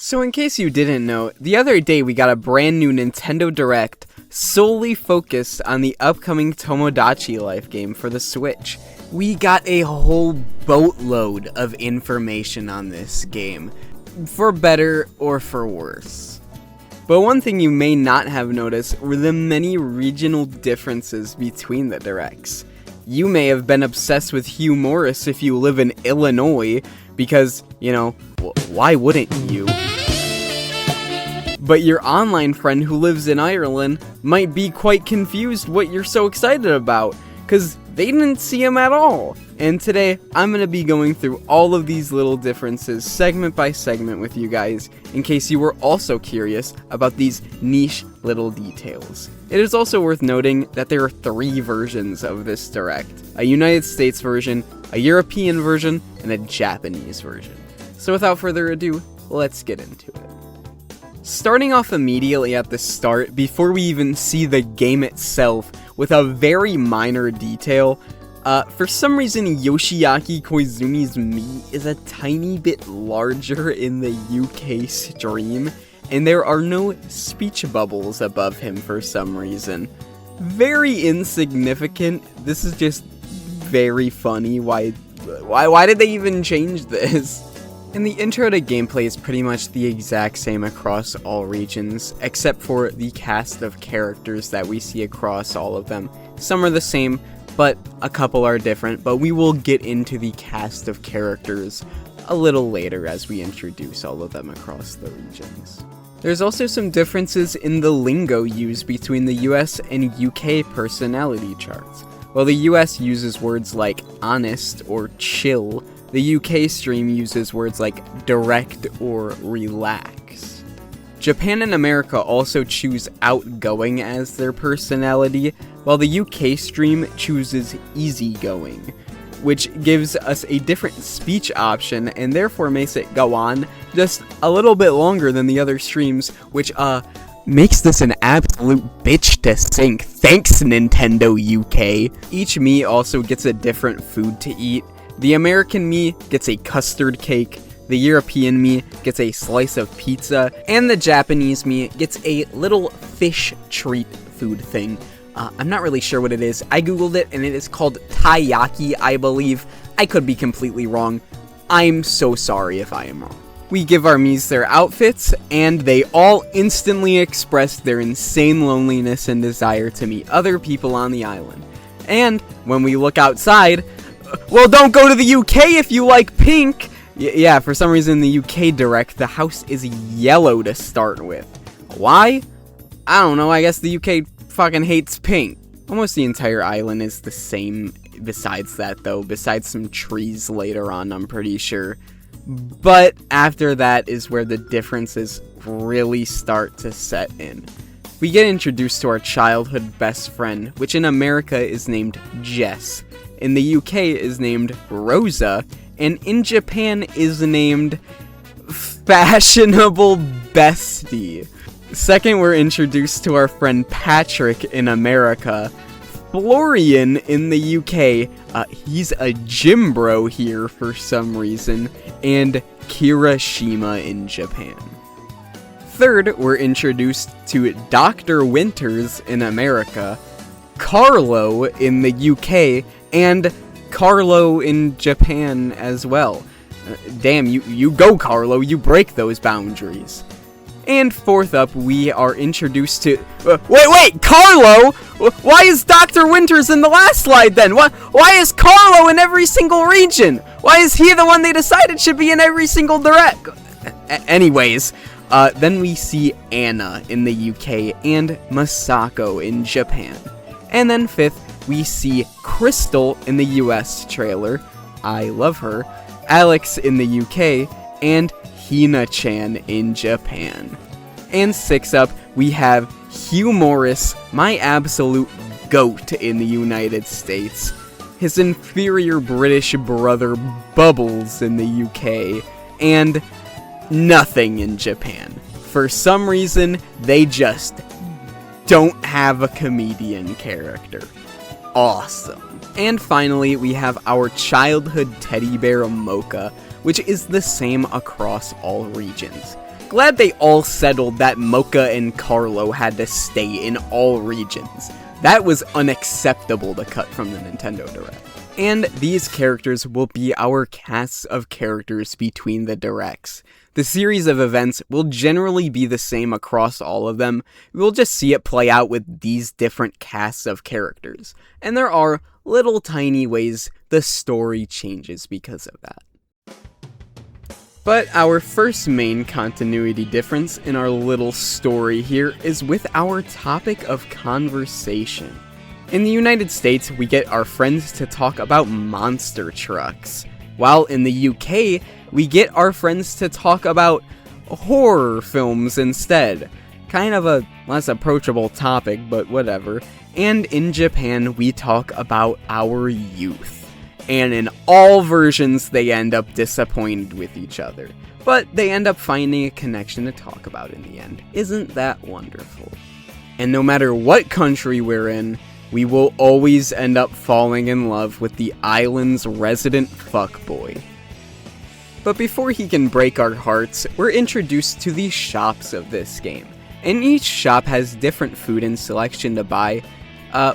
So in case you didn't know, the other day we got a brand new Nintendo Direct solely focused on the upcoming Tomodachi Life game for the Switch. We got a whole boatload of information on this game, for better or for worse. But one thing you may not have noticed were the many regional differences between the Directs. You may have been obsessed with Hugh Morris if you live in Illinois, because, why wouldn't you? But your online friend who lives in Ireland might be quite confused what you're so excited about, because they didn't see him at all. And today, I'm going to be going through all of these little differences segment by segment with you guys, in case you were also curious about these niche little details. It is also worth noting that there are 3 versions of this Direct: a United States version, a European version, and a Japanese version. So without further ado, let's get into it. Starting off immediately at the start, before we even see the game itself, with a very minor detail, for some reason Yoshiaki Koizumi's Mii is a tiny bit larger in the UK stream, and there are no speech bubbles above him for some reason. Very insignificant. This is just very funny. Why did they even change this? And the intro to gameplay is pretty much the exact same across all regions, except for the cast of characters that we see across all of them. Some are the same, but a couple are different, but we will get into the cast of characters a little later as we introduce all of them across the regions. There's also some differences in the lingo used between the US and UK personality charts. While the US uses words like honest or chill, the UK stream uses words like direct or relax. Japan and America also choose outgoing as their personality, while the UK stream chooses easygoing, which gives us a different speech option and therefore makes it go on just a little bit longer than the other streams, which makes this an absolute bitch to sync. Thanks, Nintendo UK. Each Mii also gets a different food to eat. The American Mii gets a custard cake, the European Mii gets a slice of pizza, and the Japanese Mii gets a little fish treat food thing. I'm not really sure what it is. I googled it and it is called taiyaki, I believe. I could be completely wrong. I'm so sorry if I am wrong. We give our Miis their outfits, and they all instantly express their insane loneliness and desire to meet other people on the island. And when we look outside, well, don't go to the UK if you like pink! Yeah, for some reason in the UK Direct, the house is yellow to start with. Why? I don't know, I guess the UK fucking hates pink. Almost the entire island is the same besides that, though, besides some trees later on, I'm pretty sure. But after that is where the differences really start to set in. We get introduced to our childhood best friend, which in America is named Jess. In the UK is named Rosa, and in Japan is named Fashionable Bestie. Second, we're introduced to our friend Patrick in America. Florian in the UK, he's a gym bro here for some reason, and Kirishima in Japan. Third, we're introduced to Dr. Winters in America, Carlo in the UK, and Carlo in Japan as well. Damn, you go, Carlo, you break those boundaries. And fourth up, we are introduced to... Wait, Carlo? Why is Dr. Winters in the last slide then? Why is Carlo in every single region? Why is he the one they decided should be in every single Direct? Anyways, then we see Anna in the UK and Masako in Japan. And then fifth, we see Crystal in the US trailer, I love her, Alex in the UK, and Hina-chan in Japan. And sixth up, we have Hugh Morris, my absolute GOAT in the United States, his inferior British brother Bubbles in the UK, and nothing in Japan. For some reason, they just don't have a comedian character. Awesome. And finally, we have our childhood teddy bear Mocha, which is the same across all regions. glad they all settled that Mocha and Carlo had to stay in all regions. That was unacceptable to cut from the Nintendo Direct. And these characters will be our casts of characters between the Directs. The series of events will generally be the same across all of them. We'll just see it play out with these different casts of characters. And there are little tiny ways the story changes because of that. But our first main continuity difference in our little story here is with our topic of conversation. In the United States, we get our friends to talk about monster trucks, while in the UK, we get our friends to talk about horror films instead. Kind of a less approachable topic, but whatever. And in Japan, we talk about our youth. And in all versions, they end up disappointed with each other. But they end up finding a connection to talk about in the end. Isn't that wonderful? And no matter what country we're in, we will always end up falling in love with the island's resident fuckboy. But before he can break our hearts, we're introduced to the shops of this game. And each shop has different food and selection to buy,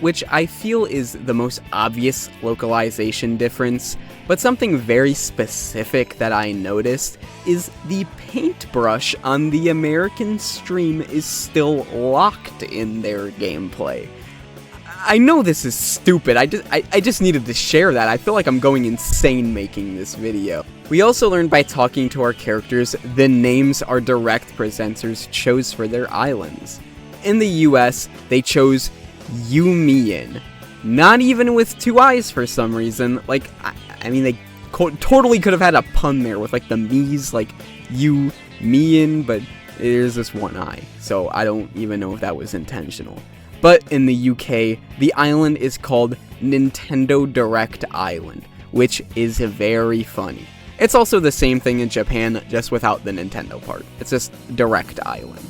which I feel is the most obvious localization difference, but something very specific that I noticed is the paintbrush on the American stream is still locked in their gameplay. I know this is stupid, I just needed to share that. I feel like I'm going insane making this video. We also learned by talking to our characters the names our direct presenters chose for their islands. In the US, they chose Yumian. Not even with two eyes for some reason. Like, I mean, they totally could have had a pun there with like the me's, like Yumian, but there's this one eye. So I don't even know if that was intentional. But in the UK, the island is called Nintendo Direct Island, which is very funny. It's also the same thing in Japan, just without the Nintendo part. It's just Direct Island.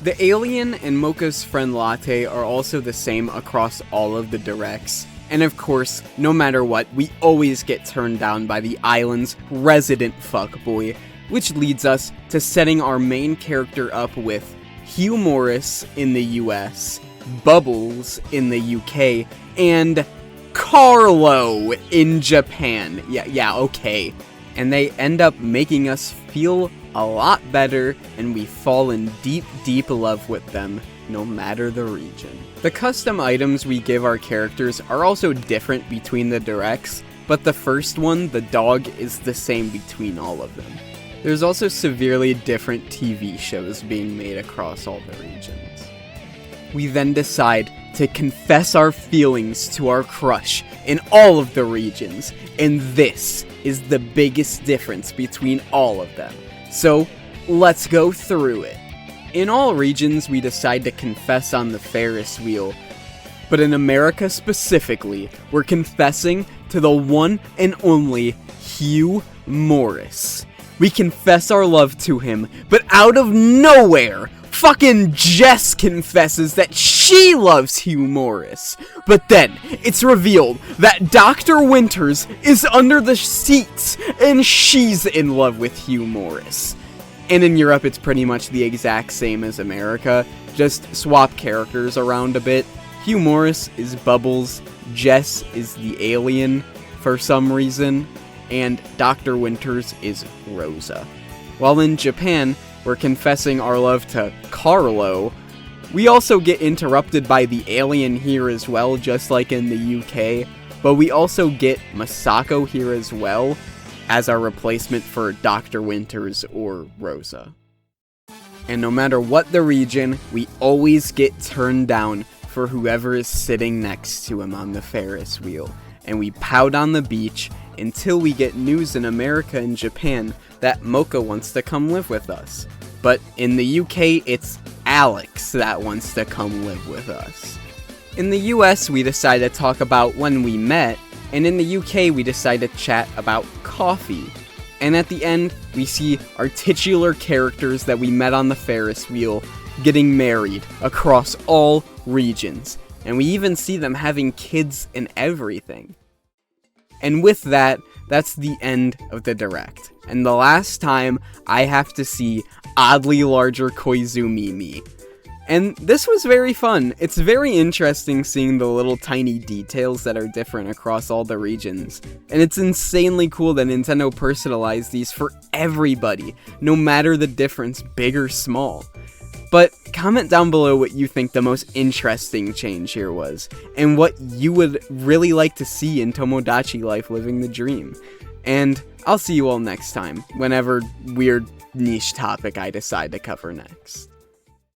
The alien and Mocha's friend Latte are also the same across all of the Directs. And of course, no matter what, we always get turned down by the island's resident fuckboy, which leads us to setting our main character up with Hugh Morris in the US, Bubbles in the UK, and Carlo in Japan. Yeah, okay. And they end up making us feel a lot better, and we fall in deep, deep love with them, no matter the region. The custom items we give our characters are also different between the Directs, but the first one, the dog, is the same between all of them. There's also severely different TV shows being made across all the regions. We then decide to confess our feelings to our crush in all of the regions, and this is the biggest difference between all of them. So, let's go through it. In all regions, we decide to confess on the Ferris wheel, but in America specifically, we're confessing to the one and only Hugh Morris. We confess our love to him, but out of nowhere, fucking Jess confesses that she loves Hugh Morris. But then, it's revealed that Dr. Winters is under the seats, and she's in love with Hugh Morris. And in Europe, it's pretty much the exact same as America, just swap characters around a bit. Hugh Morris is Bubbles, Jess is the alien for some reason, and Dr. Winters is Rosa. While in Japan, we're confessing our love to Carlo. We also get interrupted by the alien here as well, just like in the UK, but we also get Masako here as well, as our replacement for Dr. Winters or Rosa. And no matter what the region, we always get turned down for whoever is sitting next to him on the Ferris wheel, and we pout on the beach until we get news in America and Japan that Mocha wants to come live with us. But in the UK, it's Alex that wants to come live with us. In the US, we decide to talk about when we met, and in the UK, we decide to chat about coffee. And at the end, we see our titular characters that we met on the Ferris wheel getting married across all regions. And we even see them having kids and everything. And with that, that's the end of the Direct. And the last time I have to see oddly larger Koizumi me. And this was very fun. It's very interesting seeing the little tiny details that are different across all the regions. And it's insanely cool that Nintendo personalized these for everybody, no matter the difference, big or small. But comment down below what you think the most interesting change here was, and what you would really like to see in Tomodachi Life Living the Dream. And I'll see you all next time, whenever weird niche topic I decide to cover next.